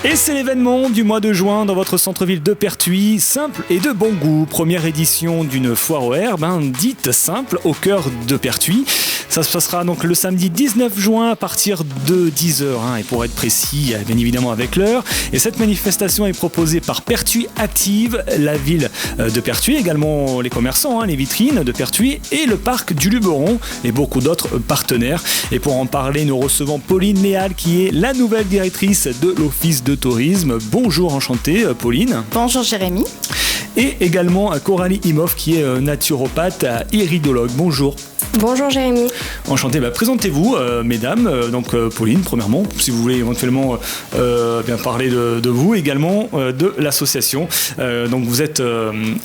Et c'est l'événement du mois de juin dans votre centre-ville de Pertuis, simple et de bon goût. Première édition d'une foire aux herbes, dite simple, au cœur de Pertuis. Ça se passera donc le samedi 19 juin à partir de 10h. Et pour être précis, bien évidemment avec l'heure. Et cette manifestation est proposée par Pertuis Active, la ville de Pertuis, également les commerçants, les vitrines de Pertuis et le parc du Luberon et beaucoup d'autres partenaires. Et pour en parler, nous recevons Pauline Léal qui est la nouvelle directrice de l'Office de tourisme. Bonjour, enchantée Pauline. Bonjour Jérémy. Et également Coralie Imhoff qui est naturopathe iridologue. Bonjour. Bonjour Jérémy. Enchanté. Présentez-vous, mesdames. Pauline, premièrement, si vous voulez éventuellement bien parler de vous, également de l'association. Donc vous êtes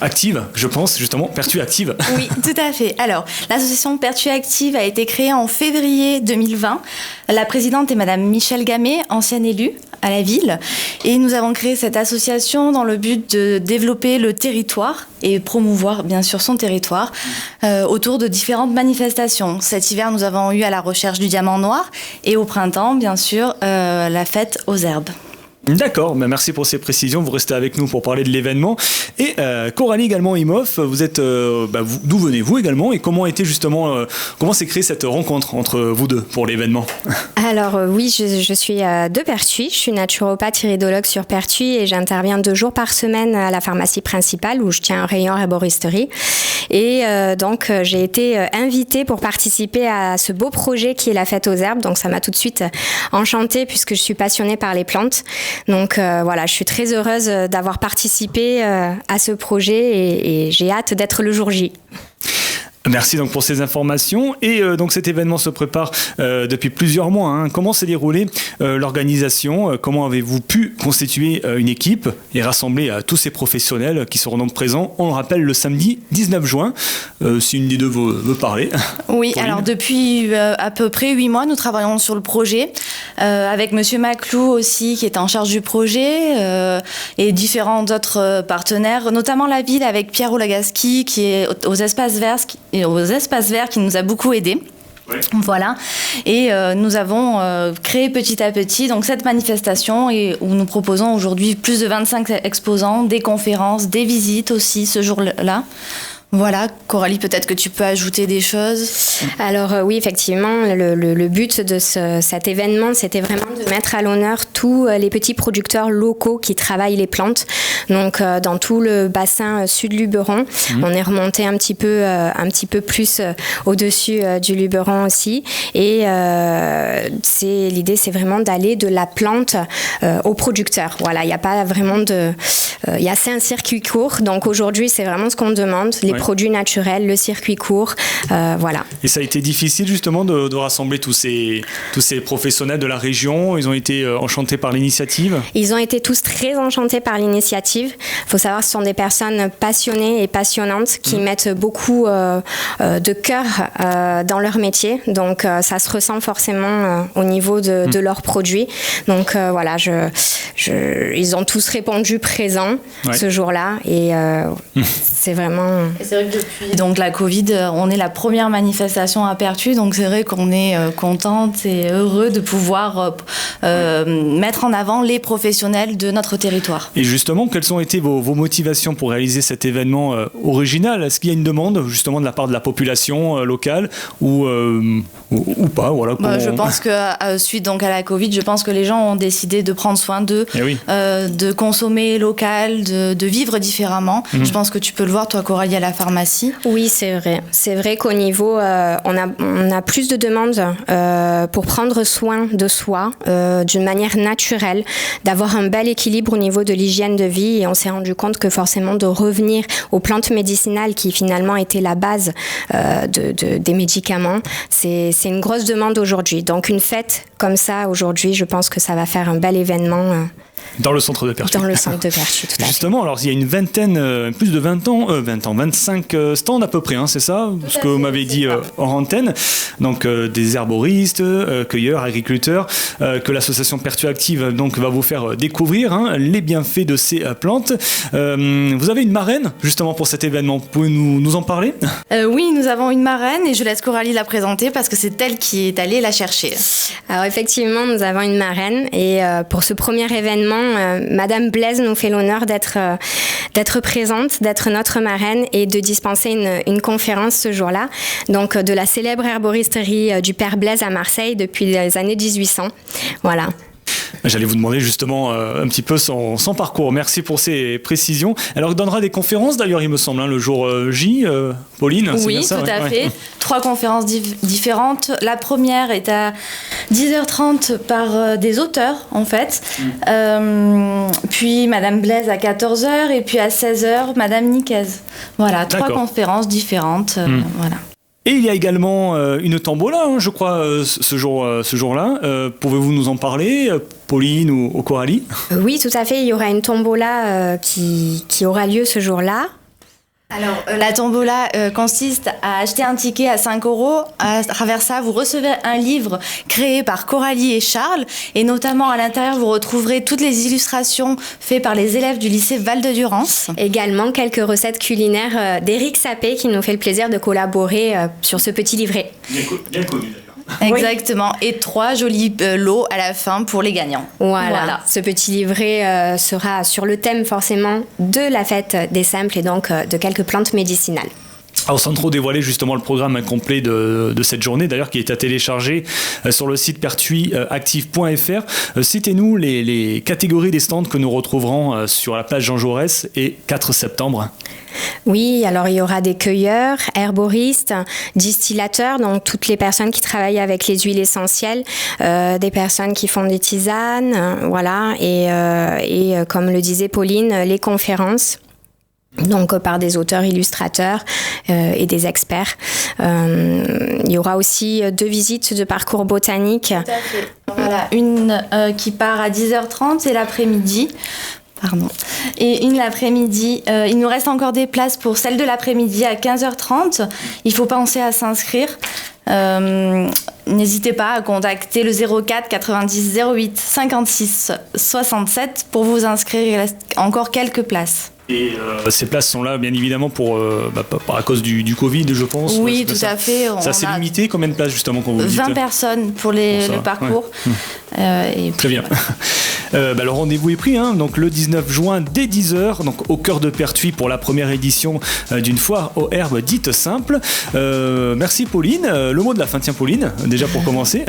active, je pense, justement, Pertuis Active. Oui, tout à fait. Alors, l'association Pertuis Active a été créée en février 2020. La présidente est Madame Michèle Gamet, ancienne élue à la ville. Et nous avons créé cette association dans le but de développer le territoire et promouvoir bien sûr son territoire autour de différentes manifestations. Cet hiver, nous avons eu à la recherche du diamant noir et au printemps, bien sûr, la fête aux herbes. D'accord, merci pour ces précisions. Vous restez avec nous pour parler de l'événement. Et Coralie également Imhoff, vous êtes d'où venez-vous également et comment s'est créée cette rencontre entre vous deux pour l'événement? Alors oui, je suis de Pertuis, je suis naturopathe iridologue sur Pertuis et j'interviens 2 jours par semaine à la pharmacie principale où je tiens un rayon herboristerie. Et donc j'ai été invitée pour participer à ce beau projet qui est la fête aux herbes. Donc ça m'a tout de suite enchantée puisque je suis passionnée par les plantes. Donc voilà, je suis très heureuse d'avoir participé à ce projet et j'ai hâte d'être le jour J. Merci donc pour ces informations. Et donc cet événement se prépare depuis plusieurs mois. Comment s'est déroulée l'organisation? Comment avez-vous pu constituer une équipe et rassembler tous ces professionnels qui seront donc présents, on le rappelle, le samedi 19 juin, si une des deux veut parler? Oui, Pauline. alors depuis à peu près 8 mois, nous travaillons sur le projet avec Monsieur Maclou aussi qui est en charge du projet et différents autres partenaires, notamment la ville avec Pierre Olagaski qui est aux espaces verts qui nous a beaucoup aidés. Oui. Voilà, et nous avons créé petit à petit donc cette manifestation où nous proposons aujourd'hui plus de 25 exposants, des conférences, des visites aussi ce jour-là. Voilà, Coralie, peut-être que tu peux ajouter des choses. Alors oui, effectivement, le but de cet événement, c'était vraiment de mettre à l'honneur tous les petits producteurs locaux qui travaillent les plantes. Donc dans tout le bassin sud Luberon, on est remonté un petit peu plus au-dessus du Luberon aussi. Et l'idée, c'est vraiment d'aller de la plante au producteur. Voilà, il n'y a pas vraiment c'est un circuit court. Donc aujourd'hui, c'est vraiment ce qu'on demande. Les produits naturels, le circuit court, voilà. Et ça a été difficile justement de rassembler tous ces professionnels de la région. Ils ont été enchantés par l'initiative? Ils ont été tous très enchantés par l'initiative. Il faut savoir que ce sont des personnes passionnées et passionnantes qui mettent beaucoup de cœur dans leur métier. Donc ça se ressent forcément au niveau de leurs produits. Donc voilà, ils ont tous répondu présents ce jour-là et c'est vraiment... C'est vrai que depuis donc, la Covid, on est la première manifestation à Pertuis, donc c'est vrai qu'on est contente et heureux de pouvoir mettre en avant les professionnels de notre territoire. Et justement, quelles ont été vos motivations pour réaliser cet événement original? Est-ce qu'il y a une demande justement de la part de la population locale ou pas? Voilà, je pense que suite donc, à la Covid, je pense que les gens ont décidé de prendre soin d'eux, de consommer local, de vivre différemment. Je pense que tu peux le voir, toi Coralie, à la pharmacie. Oui, c'est vrai. C'est vrai qu'au niveau, on a plus de demandes pour prendre soin de soi d'une manière naturelle, d'avoir un bel équilibre au niveau de l'hygiène de vie. Et on s'est rendu compte que forcément de revenir aux plantes médicinales qui finalement étaient la base des médicaments, c'est une grosse demande aujourd'hui. Donc une fête comme ça aujourd'hui, je pense que ça va faire un bel événement. Dans le centre de Pertuis. Dans le centre de Pertuis, tout à fait. Justement, alors il y a une vingtaine, plus de 25 stands à peu près, c'est ça? Ce que vous m'avez dit hors antenne. Donc des herboristes, cueilleurs, agriculteurs, que l'association Pertuis Active donc, va vous faire découvrir les bienfaits de ces plantes. Vous avez une marraine justement pour cet événement. Vous pouvez nous en parler? Oui, nous avons une marraine et je laisse Coralie la présenter parce que c'est elle qui est allée la chercher. Alors effectivement, nous avons une marraine et pour ce premier événement, justement, Madame Blaise nous fait l'honneur d'être présente, d'être notre marraine et de dispenser une conférence ce jour-là, donc de la célèbre herboristerie du Père Blaise à Marseille depuis les années 1800. Voilà. J'allais vous demander justement un petit peu son parcours. Merci pour ces précisions. Alors, il donnera des conférences d'ailleurs, il me semble, le jour J, Pauline. Oui, bien ça, tout à fait. 3 conférences différentes. La première est à 10h30 par des auteurs, en fait. Puis Madame Blaise à 14h et puis à 16h, Madame Niquez. Voilà, 3 conférences différentes. Voilà. Et il y a également une tombola, je crois, ce jour-là. Pouvez-vous nous en parler, Pauline ou Coralie ? Oui, tout à fait. Il y aura une tombola qui aura lieu ce jour-là. Alors, la tombola consiste à acheter un ticket à 5 €. À travers ça, vous recevez un livre créé par Coralie et Charles. Et notamment, à l'intérieur, vous retrouverez toutes les illustrations faites par les élèves du lycée Val-de-Durance. Également, quelques recettes culinaires d'Éric Sapé qui nous fait le plaisir de collaborer sur ce petit livret. Bien connu, d'ailleurs. Exactement, et 3 jolis lots à la fin pour les gagnants. Voilà. Ce petit livret sera sur le thème forcément de la fête des simples et donc de quelques plantes médicinales. Alors, sans trop dévoiler justement le programme complet de cette journée, d'ailleurs, qui est à télécharger sur le site pertuisactive.fr. Citez-nous les catégories des stands que nous retrouverons sur la place Jean Jaurès et 4 septembre. Oui, alors il y aura des cueilleurs, herboristes, distillateurs, donc toutes les personnes qui travaillent avec les huiles essentielles, des personnes qui font des tisanes, voilà, et comme le disait Pauline, les conférences. Donc par des auteurs, illustrateurs et des experts. Il y aura aussi 2 visites de parcours botanique. Tout à fait. Voilà, une qui part à 10h30 et l'après-midi. Pardon. Et une l'après-midi. Il nous reste encore des places pour celle de l'après-midi à 15h30. Il faut penser à s'inscrire. N'hésitez pas à contacter le 04 90 08 56 67 pour vous inscrire. Il reste encore quelques places. Et ces places sont là, bien évidemment, à cause du Covid, je pense. Oui, tout à fait. Ça s'est limité, combien de places, justement, quand vous dites 20 personnes pour le parcours. Ouais. Très bien. Le rendez-vous est pris, donc le 19 juin dès 10h, donc au cœur de Pertuis pour la première édition d'une foire aux herbes dites simples. Merci Pauline. Le mot de la fin, tiens Pauline, déjà pour commencer.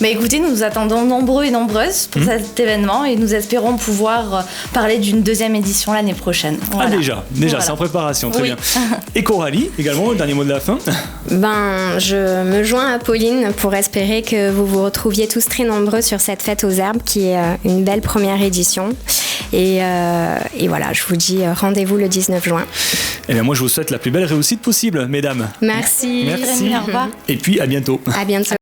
Écoutez, nous vous attendons nombreux et nombreuses pour cet événement et nous espérons pouvoir parler d'une 2e édition l'année prochaine. Voilà. Ah déjà, voilà. C'est en préparation, très bien. Et Coralie, également, le dernier mot de la fin. Je me joins à Pauline pour espérer que vous vous retrouviez tous très nombreux sur cette fête aux herbes qui est une belle première édition. Et voilà, je vous dis rendez-vous le 19 juin. Et bien moi, je vous souhaite la plus belle réussite possible, mesdames. Merci. Au revoir. Et puis à bientôt. À bientôt.